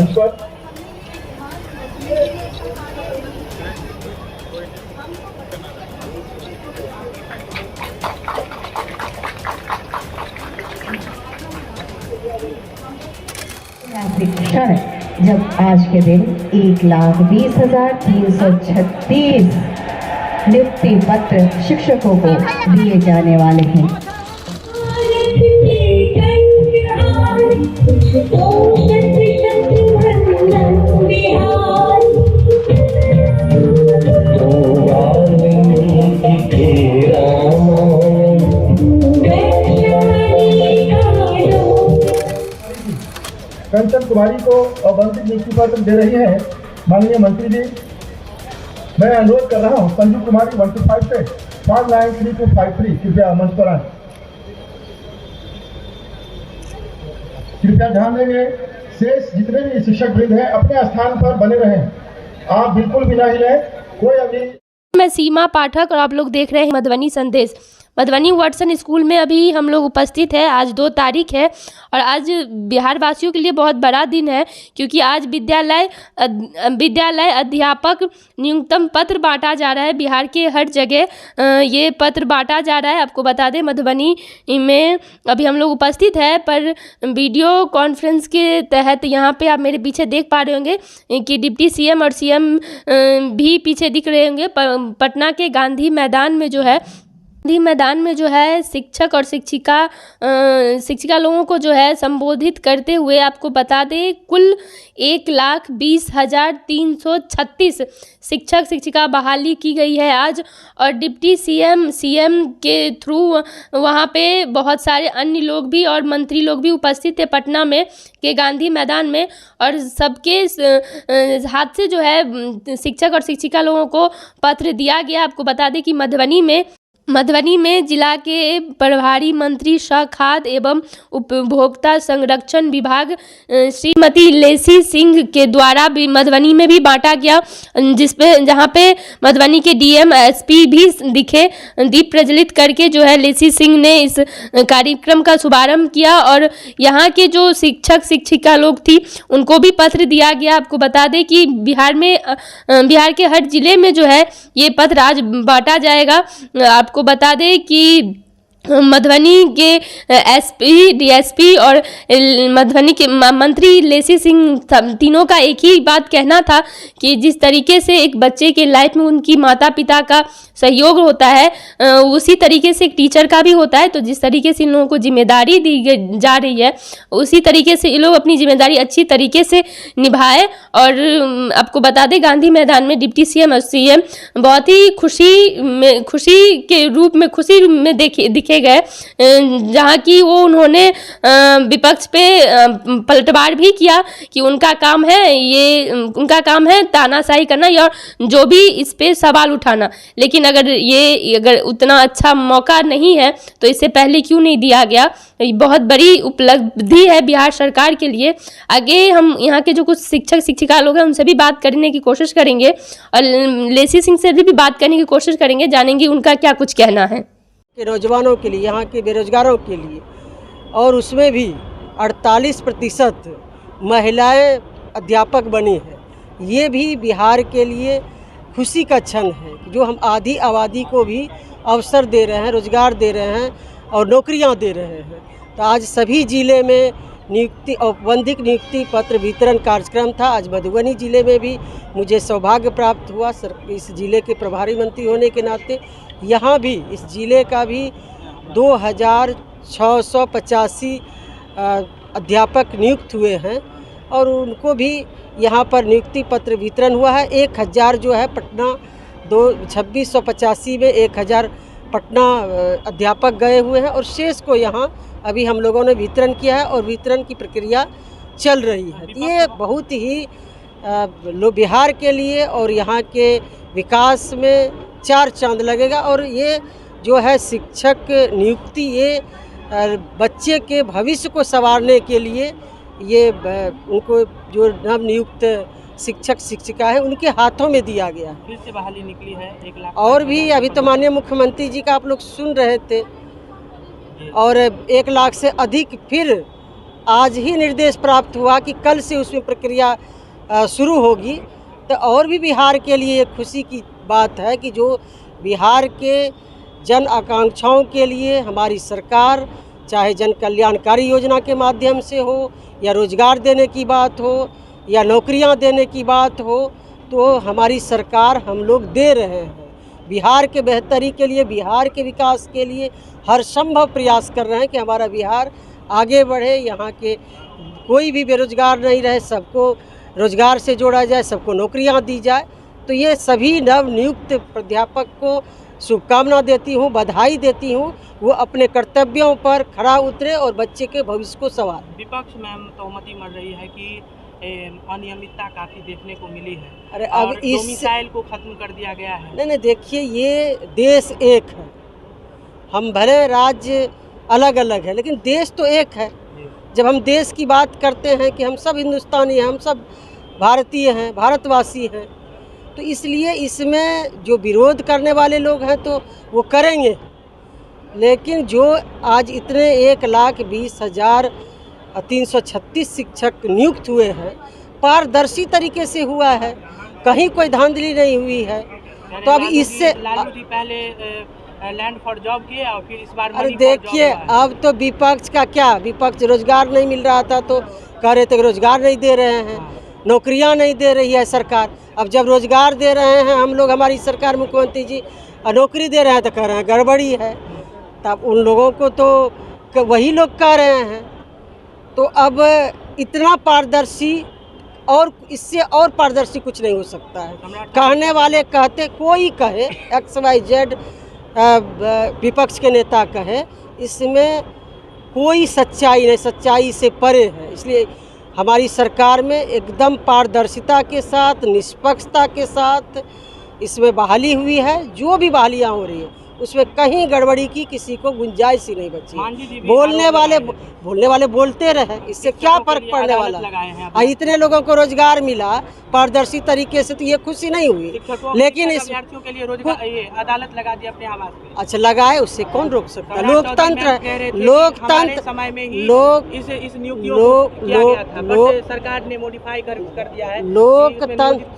मंच पर। ऐतिहासिक क्षण जब आज के दिन 1,20,336 नियुक्ति पत्र शिक्षकों को दिए जाने वाले हैं। कंचन कुमारी को अवंतिक नियुक्ति पत्र दे रही हैं माननीय मंत्री जी। मैं अनुरोध कर रहा हूं संजू कुमारी 125 से 593253 कृपया मंच पर आए। कृपया ध्यान देंगे, शेष जितने भी शिक्षक वृंद हैं अपने स्थान पर बने रहें, आप बिल्कुल भी ना हिलें। कोई अभी मैं सीमा पाठक और आप लोग देख रहे हैं मधुबनी संदेश। मधुबनी वाटसन स्कूल में अभी हम लोग उपस्थित है। आज 2 तारीख है और आज बिहार वासियों के लिए बहुत बड़ा दिन है, क्योंकि आज विद्यालय अध्यापक न्यूनतम पत्र बांटा जा रहा है। बिहार के हर जगह ये पत्र बांटा जा रहा है। आपको बता दें मधुबनी में अभी हम लोग उपस्थित है, पर वीडियो कॉन्फ्रेंस के तहत यहाँ पे आप मेरे पीछे देख पा रहे होंगे कि डिप्टी सीएम और सीएम भी पीछे दिख रहे होंगे। पटना के गांधी मैदान में जो है शिक्षक और शिक्षिका लोगों को जो है संबोधित करते हुए आपको बता दें कुल 1,20,336 शिक्षक शिक्षिका बहाली की गई है आज। और डिप्टी सीएम के थ्रू वहाँ पे बहुत सारे अन्य लोग भी और मंत्री लोग भी उपस्थित थे पटना में के गांधी मैदान में, और सबके हाथ से जो है शिक्षक और शिक्षिका लोगों को पत्र दिया गया। आपको बता दें कि मधुबनी में जिला के प्रभारी मंत्री सह खाद्य एवं उपभोक्ता संरक्षण विभाग श्रीमती लेसी सिंह के द्वारा भी मधुबनी में भी बांटा गया, जहां पे मधुबनी के डीएम एसपी भी दिखे। दीप प्रज्वलित करके जो है लेसी सिंह ने इस कार्यक्रम का शुभारंभ किया और यहाँ के जो शिक्षक शिक्षिका लोग थी उनको भी पत्र दिया गया। आपको बता दें कि बिहार के हर जिले में जो है ये पत्र आज बांटा जाएगा। आपको बता दें कि मधुबनी के एसपी डीएसपी और मधुबनी के मंत्री लेसी सिंह तीनों का एक ही बात कहना था कि जिस तरीके से एक बच्चे के लाइफ में उनकी माता पिता का सहयोग होता है उसी तरीके से एक टीचर का भी होता है। तो जिस तरीके से इन लोगों को जिम्मेदारी दी जा रही है उसी तरीके से ये लोग अपनी जिम्मेदारी अच्छी तरीके से निभाए। और आपको बता दें गांधी मैदान में डिप्टी सीएम और सीएम बहुत ही खुशी में दिखे गए, जहाँ की वो उन्होंने विपक्ष पे पलटवार भी किया कि उनका काम है तानाशाही करना और जो भी इस पे सवाल उठाना। लेकिन अगर उतना अच्छा मौका नहीं है तो इससे पहले क्यों नहीं दिया गया। बहुत बड़ी उपलब्धि है बिहार सरकार के लिए। आगे हम यहाँ के जो कुछ शिक्षक शिक्षिका लोग हैं उनसे भी बात करने की कोशिश करेंगे और लेसी सिंह से भी बात करने की कोशिश करेंगे, जानेंगे उनका क्या कुछ कहना है के नौजवानों के लिए, यहाँ के बेरोजगारों के लिए। और उसमें भी 48% महिलाएं अध्यापक बनी हैं। ये भी बिहार के लिए खुशी का क्षण है जो हम आधी आबादी को भी अवसर दे रहे हैं, रोजगार दे रहे हैं और नौकरियां दे रहे हैं। तो आज सभी ज़िले में औपबंधिक नियुक्ति पत्र वितरण कार्यक्रम था। आज मधुबनी ज़िले में भी मुझे सौभाग्य प्राप्त हुआ इस ज़िले के प्रभारी मंत्री होने के नाते। यहाँ भी इस ज़िले का भी 2,685 अध्यापक नियुक्त हुए हैं और उनको भी यहाँ पर नियुक्ति पत्र वितरण हुआ है। 1,000 जो है पटना 2685 में 1,000 पटना अध्यापक गए हुए हैं और शेष को यहाँ अभी हम लोगों ने वितरण किया है और वितरण की प्रक्रिया चल रही है। ये बहुत ही बिहार के लिए और यहाँ के विकास में 4 चांद लगेगा। और ये जो है शिक्षक नियुक्ति ये बच्चे के भविष्य को संवारने के लिए ये उनको जो नवनियुक्त शिक्षक शिक्षिका है उनके हाथों में दिया गया। फिर से बहाली निकली है 1 लाख और भी अभी तो माननीय मुख्यमंत्री जी का आप लोग सुन रहे थे और 1 लाख से अधिक फिर आज ही निर्देश प्राप्त हुआ कि कल से उसमें प्रक्रिया शुरू होगी। तो और भी बिहार के लिए एक खुशी की बात है कि जो बिहार के जन आकांक्षाओं के लिए हमारी सरकार, चाहे जन कल्याणकारी योजना के माध्यम से हो या रोजगार देने की बात हो या नौकरियां देने की बात हो, तो हमारी सरकार हम लोग दे रहे हैं। बिहार के बेहतरी के लिए, बिहार के विकास के लिए हर संभव प्रयास कर रहे हैं कि हमारा बिहार आगे बढ़े, यहाँ के कोई भी बेरोजगार नहीं रहे, सबको रोजगार से जोड़ा जाए, सबको नौकरियां दी जाए। तो ये सभी नवनियुक्त प्राध्यापक को शुभकामना देती हूँ, बधाई देती हूँ, वो अपने कर्तव्यों पर खरा उतरे और बच्चे के भविष्य को संवारे। विपक्ष में तोहमती मर रही है कि अनियमितता काफ़ी देखने को मिली है। अरे और अब इस डोमिसाइल को खत्म कर दिया गया है। नहीं, देखिए, ये देश एक है, हम भले राज्य अलग अलग है लेकिन देश तो एक है। जब हम देश की बात करते हैं कि हम सब हिंदुस्तानी हैं, हम सब भारतीय हैं, भारतवासी हैं, तो इसलिए इसमें जो विरोध करने वाले लोग हैं तो वो करेंगे। लेकिन जो आज इतने 1,20,336 शिक्षक नियुक्त हुए हैं, पारदर्शी तरीके से हुआ है, कहीं कोई धांधली नहीं हुई है। तो अब इससे लालू जी पहले लैंड फॉर जॉब किए और फिर इस बार अरे देखिए, अब तो विपक्ष का क्या, विपक्ष रोजगार नहीं मिल रहा था तो कह रहे थे कि रोजगार नहीं दे रहे हैं, नौकरियां नहीं दे रही है सरकार। अब जब रोजगार दे रहे हैं हम लोग, हमारी सरकार, मुख्यमंत्री जी नौकरी दे रहे हैं तो कह रहे हैं गड़बड़ी है। तब उन लोगों को तो वही लोग कह रहे हैं। तो अब इतना पारदर्शी और इससे और पारदर्शी कुछ नहीं हो सकता है। कहने वाले कहते, कोई कहे, XYZ विपक्ष के नेता कहे, इसमें कोई सच्चाई नहीं, सच्चाई से परे है। इसलिए हमारी सरकार में एकदम पारदर्शिता के साथ, निष्पक्षता के साथ इसमें बहाली हुई है। जो भी बहालियाँ हो रही है उसमें कहीं गड़बड़ी की किसी को गुंजाइश ही नहीं बची। बोलने वाले बोलते रहे, इससे क्या फर्क पड़ने वाला। इतने लोगों को रोजगार मिला पारदर्शी तरीके से, तो ये खुशी नहीं हुई। लेकिन इस विद्यार्थियों के लिए रोजगार ये अदालत लगा दी अपने आवास पे। अच्छा, लगाए, उससे कौन रोक सकता है? लोकतंत्र, समय में ही इस नियुक्तियों सरकार ने मॉडिफाई कर दिया है।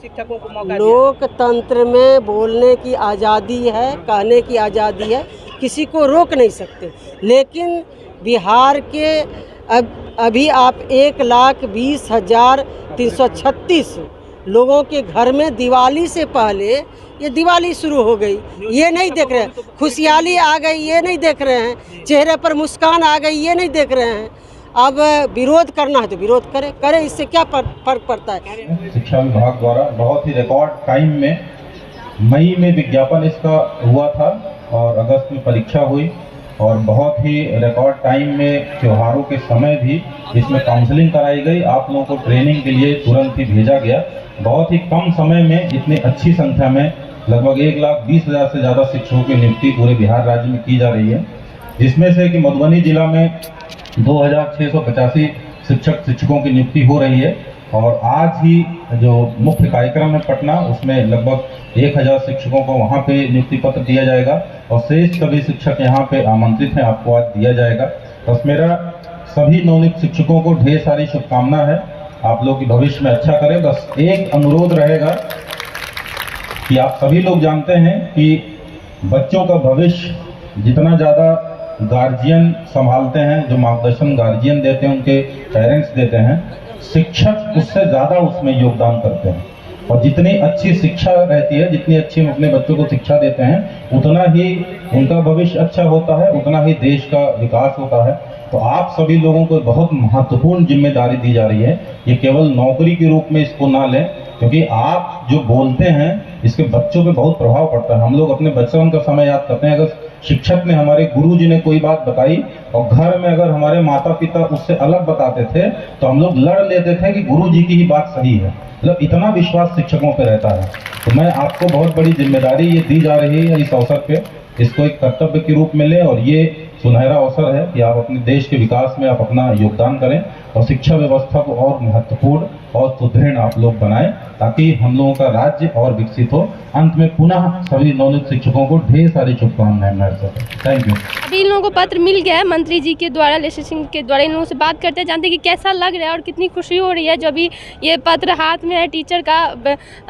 शिक्षकों को मौका, लोकतंत्र में बोलने की आज़ादी है, कहने की आज़ादी है, किसी को रोक नहीं सकते। लेकिन बिहार के अभी आप 1,20,336 लोगों के घर में दिवाली से पहले ये दिवाली शुरू हो गई, ये नहीं देख रहे हैं। खुशहाली आ गई, ये नहीं देख रहे हैं। चेहरे पर मुस्कान आ गई, ये नहीं देख रहे हैं। अब विरोध करना है तो विरोध करे, इससे क्या फर्क पड़ता है। शिक्षा विभाग द्वारा बहुत ही रिकॉर्ड टाइम में मई में विज्ञापन इसका हुआ था और अगस्त में परीक्षा हुई और बहुत ही रिकॉर्ड टाइम में त्योहारों के समय भी इसमें काउंसलिंग कराई गई। आप लोगों को ट्रेनिंग के लिए तुरंत ही भेजा गया। बहुत ही कम समय में इतनी अच्छी संख्या में लगभग 1,20,000 से ज़्यादा शिक्षकों की नियुक्ति पूरे बिहार राज्य में की जा रही है, जिसमें से कि मधुबनी जिला में 2,685 शिक्षकों की नियुक्ति हो रही है। और आज ही जो मुख्य कार्यक्रम है पटना, उसमें लगभग 1,000 शिक्षकों को वहाँ पे नियुक्ति पत्र दिया जाएगा और शेष सभी शिक्षक यहाँ पे आमंत्रित हैं, आपको आज दिया जाएगा। बस मेरा सभी नवनियुक्त शिक्षकों को ढेर सारी शुभकामना है, आप लोग की भविष्य में अच्छा करें। बस एक अनुरोध रहेगा कि आप सभी लोग जानते हैं कि बच्चों का भविष्य जितना ज़्यादा गार्जियन संभालते हैं, जो मार्गदर्शन गार्जियन देते हैं, उनके पेरेंट्स देते हैं, शिक्षक उससे ज़्यादा उसमें योगदान करते हैं। और जितनी अच्छी शिक्षा रहती है, जितनी अच्छी हम अपने बच्चों को शिक्षा देते हैं, उतना ही उनका भविष्य अच्छा होता है, उतना ही देश का विकास होता है। तो आप सभी लोगों को बहुत महत्वपूर्ण जिम्मेदारी दी जा रही है। ये केवल नौकरी के रूप में इसको ना लें, क्योंकि आप जो बोलते हैं इसके बच्चों पे बहुत प्रभाव पड़ता है। हम लोग अपने बचपन का समय याद करते हैं, अगर शिक्षक ने, हमारे गुरुजी ने कोई बात बताई और घर में अगर हमारे माता पिता उससे अलग बताते थे तो हम लोग लड़ लेते थे कि गुरुजी की ही बात सही है। मतलब इतना विश्वास शिक्षकों पे रहता है। तो मैं आपको बहुत बड़ी जिम्मेदारी ये दी जा रही है इस अवसर पे, इसको एक कर्तव्य के रूप में लें और ये सुनहरा अवसर है कि आप अपने देश के विकास में आप अपना योगदान करें और शिक्षा व्यवस्था को और महत्वपूर्ण और सुदृढ़ आप लोग बनाएं, ताकि हम लोगों का राज्य और विकसित हो। अंत में पुनः सभी नवनियुक्त शिक्षकों को ढेर सारी शुभकामनाएं मेरे से। Thank you. अभी इन लोगों को पत्र मिल गया है मंत्री जी के द्वारा, लेसी सिंह के द्वारा। इन लोगों से बात करते हैं, जानते हैं कि कैसा लग रहा है और कितनी खुशी हो रही है जो अभी ये पत्र हाथ में है टीचर का।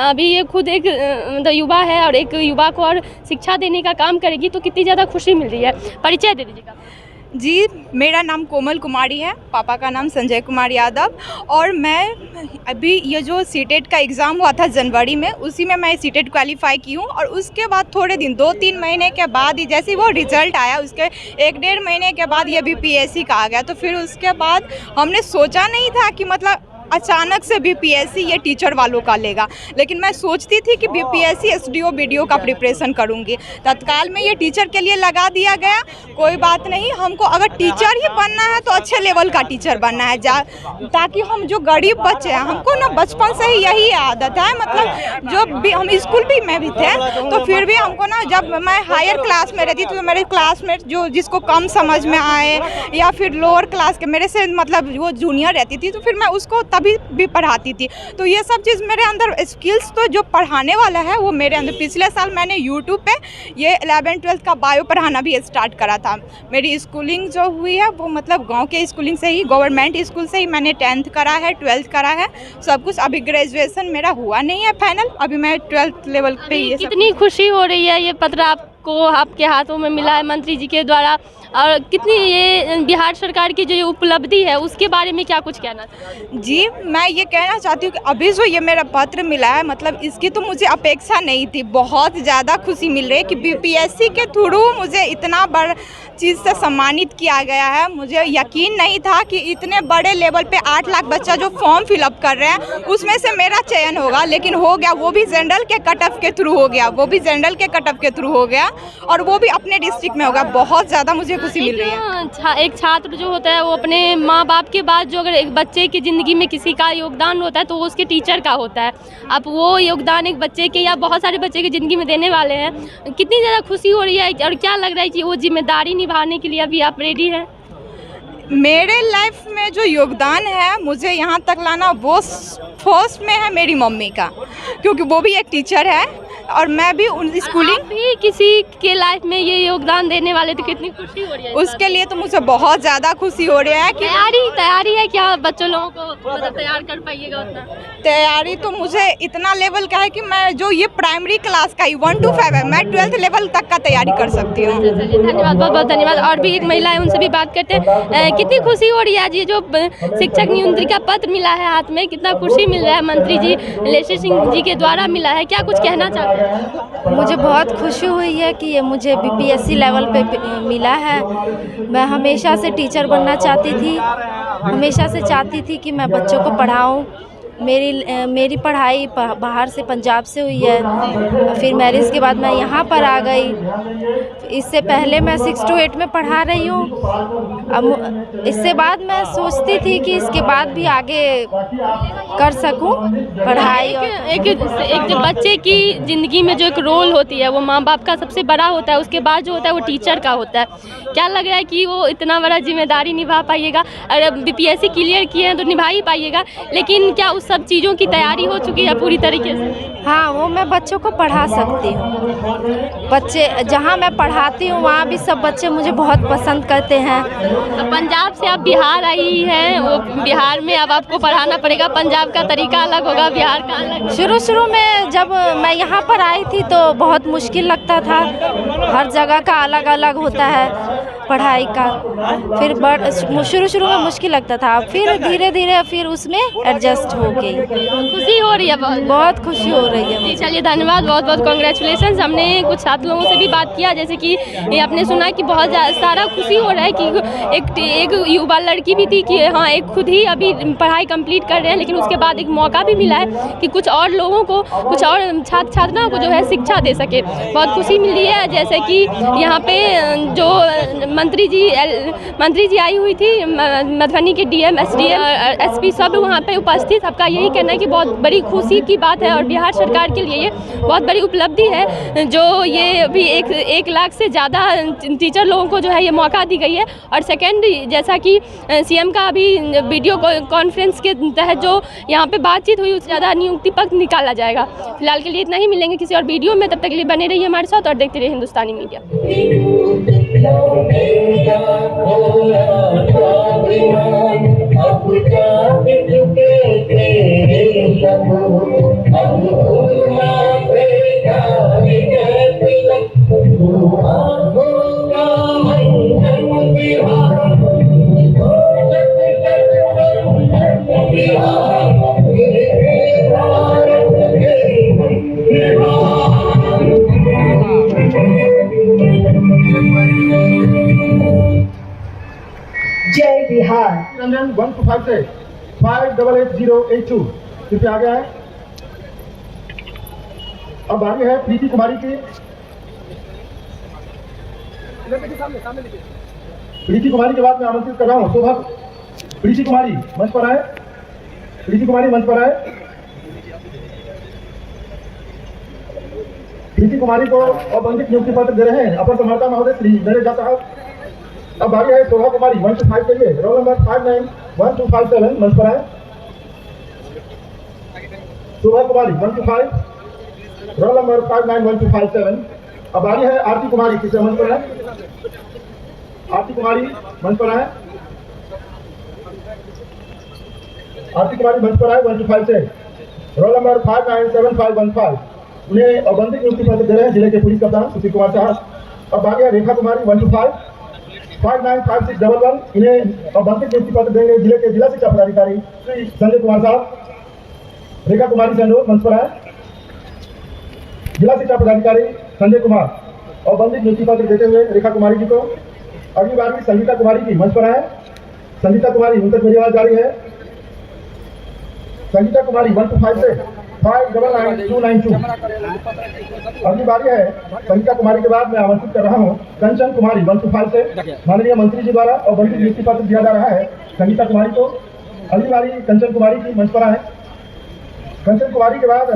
अभी ये खुद एक मतलब युवा है और एक युवा को और शिक्षा देने का काम करेगी, तो कितनी ज़्यादा खुशी मिल रही है। परिचय दे दीजिएगा। जी, मेरा नाम कोमल कुमारी है, पापा का नाम संजय कुमार यादव। और मैं अभी ये जो सीटेट का एग्ज़ाम हुआ था जनवरी में, उसी में मैं सीटेट क्वालिफाई की हूँ। और उसके बाद थोड़े दिन 2-3 महीने के बाद ही जैसे वो रिज़ल्ट आया, उसके 1-1.5 महीने के बाद ये बीपीएससी का आ गया। तो फिर उसके बाद हमने सोचा नहीं था कि मतलब अचानक से बीपीएससी ये टीचर वालों का लेगा, लेकिन मैं सोचती थी कि बीपीएससी एसडीओ बीडीओ का प्रिपरेशन करूंगी। तत्काल में ये टीचर के लिए लगा दिया गया। कोई बात नहीं, हमको अगर टीचर ही बनना है तो अच्छे लेवल का टीचर बनना है, ताकि हम जो गरीब बच्चे हैं, हमको ना बचपन से ही यही आदत है। मतलब जो भी हम स्कूल भी में भी थे, तो फिर भी हमको ना, जब मैं हायर क्लास में रहती तो मेरे क्लासमेट जो जिसको कम समझ में आए या फिर लोअर क्लास के मेरे से मतलब वो जूनियर रहती थी, तो फिर मैं उसको भी पढ़ाती थी। तो ये सब चीज़ मेरे अंदर स्किल्स, तो जो पढ़ाने वाला है वो मेरे अंदर। पिछले साल मैंने यूट्यूब पे ये 11th-12th का बायो पढ़ाना भी स्टार्ट करा था। मेरी स्कूलिंग जो हुई है वो मतलब गांव के स्कूलिंग से ही, गवर्नमेंट स्कूल से ही मैंने 10th करा है, 12th करा है, सब कुछ। अभी ग्रेजुएशन मेरा हुआ नहीं है फाइनल, अभी मैं 12th लेवल पे। ये कितनी खुशी हो रही है, ये पत्र आपको आपके हाथों में मिला है मंत्री जी के द्वारा, और कितनी ये बिहार सरकार की जो ये उपलब्धि है उसके बारे में क्या कुछ कहना चाहते हैं? जी, मैं ये कहना चाहती हूँ कि अभी जो ये मेरा पत्र मिला है, मतलब इसकी तो मुझे अपेक्षा नहीं थी। बहुत ज़्यादा खुशी मिल रही है कि बीपीएससी के थ्रू मुझे इतना बड़ा चीज़ से सम्मानित किया गया है। मुझे यकीन नहीं था कि इतने बड़े लेवल पे 8 लाख बच्चा जो फॉर्म फिलअप कर रहे हैं उसमें से मेरा चयन होगा, लेकिन हो गया। वो भी जनरल के कट ऑफ के थ्रू हो गया, वो भी जनरल के कट ऑफ के थ्रू हो गया, और वो भी अपने डिस्ट्रिक्ट में होगा। बहुत ज़्यादा मुझे खुशी मिल रही है। एक छात्र जो होता है वो अपने माँ बाप के बाद जो अगर एक बच्चे की ज़िंदगी में किसी का योगदान होता है तो वो उसके टीचर का होता है। अब वो योगदान एक बच्चे के या बहुत सारे बच्चे की ज़िंदगी में देने वाले हैं, कितनी ज़्यादा खुशी हो रही है और क्या लग रहा है कि वो जिम्मेदारी निभाने के लिए अभी आप रेडी हैं? मेरे लाइफ में जो योगदान है मुझे यहाँ तक लाना, वो फर्स्ट में है मेरी मम्मी का, क्योंकि वो भी एक टीचर है और मैं भी उन स्कूलिंग भी किसी के लाइफ में ये योगदान देने वाले, तो कितनी खुशी हो रही है उसके लिए। तो मुझे बहुत ज़्यादा खुशी हो रही है कि तैयारी है क्या बच्चों लोगों को मतलब तैयार कर पाइएगा उतना? तैयारी तो मुझे इतना लेवल का है कि मैं जो ये प्राइमरी क्लास का ही 1 to 5 है, मैं 12th लेवल तक का तैयारी कर सकती हूँ। धन्यवाद, बहुत बहुत धन्यवाद। और भी एक महिला है, उनसे भी बात करते हैं। कितनी खुशी हो रही है आज ये जो शिक्षक नियुक्ति का पत्र मिला है हाथ में, कितना खुशी मिल रहा है? मंत्री जी लेसी सिंह जी के द्वारा मिला है, क्या कुछ कहना चाहते हैं? मुझे बहुत खुशी हुई है कि ये मुझे बीपीएससी लेवल पे मिला है। मैं हमेशा से टीचर बनना चाहती थी, हमेशा से चाहती थी कि मैं बच्चों को पढ़ाऊं। मेरी पढ़ाई बाहर से पंजाब से हुई है, फिर मैरिज के बाद मैं यहाँ पर आ गई। इससे पहले मैं 6 to 8 में पढ़ा रही हूँ। अब इससे बाद मैं सोचती थी कि इसके बाद भी आगे कर सकूँ पढ़ाई। एक जो बच्चे की ज़िंदगी में जो एक रोल होती है वो माँ बाप का सबसे बड़ा होता है, उसके बाद जो होता है वो टीचर का होता है। क्या लग रहा है कि वो इतना बड़ा जिम्मेदारी निभा पाइएगा? अगर बीपीएससी क्लियर किए हैं तो निभा ही पाइएगा, लेकिन क्या उस सब चीज़ों की तैयारी हो चुकी है पूरी तरीके से? हाँ, वो मैं बच्चों को पढ़ा सकती हूँ। बच्चे जहाँ मैं पढ़ाती हूँ वहाँ भी सब बच्चे मुझे बहुत पसंद करते हैं। तो पंजाब से आप बिहार आई हैं, वो बिहार में अब आपको पढ़ाना पड़ेगा। पंजाब का तरीका अलग होगा, बिहार का अलग। शुरू में जब मैं यहाँ पर आई थी तो बहुत मुश्किल लगता था, हर जगह का अलग अलग होता है पढ़ाई का। फिर शुरू में मुश्किल लगता था, फिर धीरे धीरे फिर उसमें एडजस्ट हो गई। खुशी हो रही है, बहुत खुशी हो रही है। चलिए धन्यवाद, बहुत बहुत कॉन्ग्रेचुलेशन। हमने कुछ छात्र लोगों से भी बात किया, जैसे कि ये आपने सुना कि बहुत सारा खुशी हो रहा है कि एक युवा लड़की भी थी कि हाँ, एक खुद ही अभी पढ़ाई कंप्लीट कर रहे हैं, लेकिन उसके बाद एक मौका भी मिला है कि कुछ और लोगों को, कुछ और छात्र छात्राओं को जो है शिक्षा दे सके। बहुत खुशी मिली है। जैसे कि यहाँ पे जो मंत्री जी आई हुई थी, मधुबनी के डीएम, एसडीएम, एसपी सब वहाँ पे उपस्थित। सबका यही कहना है कि बहुत बड़ी खुशी की बात है और बिहार सरकार के लिए ये बहुत बड़ी उपलब्धि है जो ये अभी 1 लाख से ज़्यादा टीचर लोगों को जो है ये मौका दी गई है। और सेकेंड, जैसा कि सीएम का अभी वीडियो कॉन्फ्रेंस के तहत जो यहाँ पे बातचीत हुई, उससे ज़्यादा नियुक्ति पत्र निकाला जाएगा। फिलहाल के लिए इतना ही, मिलेंगे किसी और वीडियो में, तब तक के लिए बने रहिए हमारे साथ और देखते रहिए हिंदुस्तानी मीडिया। जय बिहार। 125 से 58880 कृपया आ गया है। अब बारी है प्रीति कुमारी की। प्रीति कुमारी के बाद मैं आमंत्रित कर रहा हूँ शोभा। प्रीति कुमारी मंच पर आए। प्रीति कुमारी मंच पर आए। प्रीति कुमारी को औपचारिक नियुक्ति पत्र दे रहे हैं अपर समाहर्ता महोदय श्री नरेगा साहब। अब बारी है शोभा कुमारी 1 to 5 के लिए, रोल नंबर 591257 मंच पर आए। शोभा कुमारी 1 to 5, रोल नंबर 591257। अब बारी है आरती कुमारी, किसे मंच पर आए। आरती कुमारी मंच पर आए। आरती कुमारी मंच पर आए 1 to 5 से, रोल नंबर 597515। उन्हें औपचारिक नियुक्ति पत्र दे रहे हैं जिले के पुलिस कप्तान सुशील कुमार साहब। अब बारी है रेखा कुमारी 1 to 5, 595611। इन्हें औपचारिक नियुक्ति पत्र देंगे जिले के जिला शिक्षा पदाधिकारी श्री संजय कुमार साहब। रेखा कुमारी से अनुरोध मंच पर आए। जिला शिक्षा पदाधिकारी संजय कुमार औपचारिक नियुक्ति पत्र देते हुए रेखा कुमारी जी को। अगली बारी संगीता कुमारी की मंच पर आए। संगीता कुमारी, उन तक मेरी आवाज जारी है। संगीता कुमारी 1 to 5 से 599292। अगली बारी है संगीता कुमारी के बाद मैं आमंत्रित कर रहा हूँ कंचन कुमारी 1 to 5 से। माननीय मंत्री जी द्वारा औपचारिक नियुक्ति पत्र दिया जा रहा है संगीता कुमारी को। अगली बारी कंचन कुमारी की मंच पर आए। कंचन कुमारी के बाद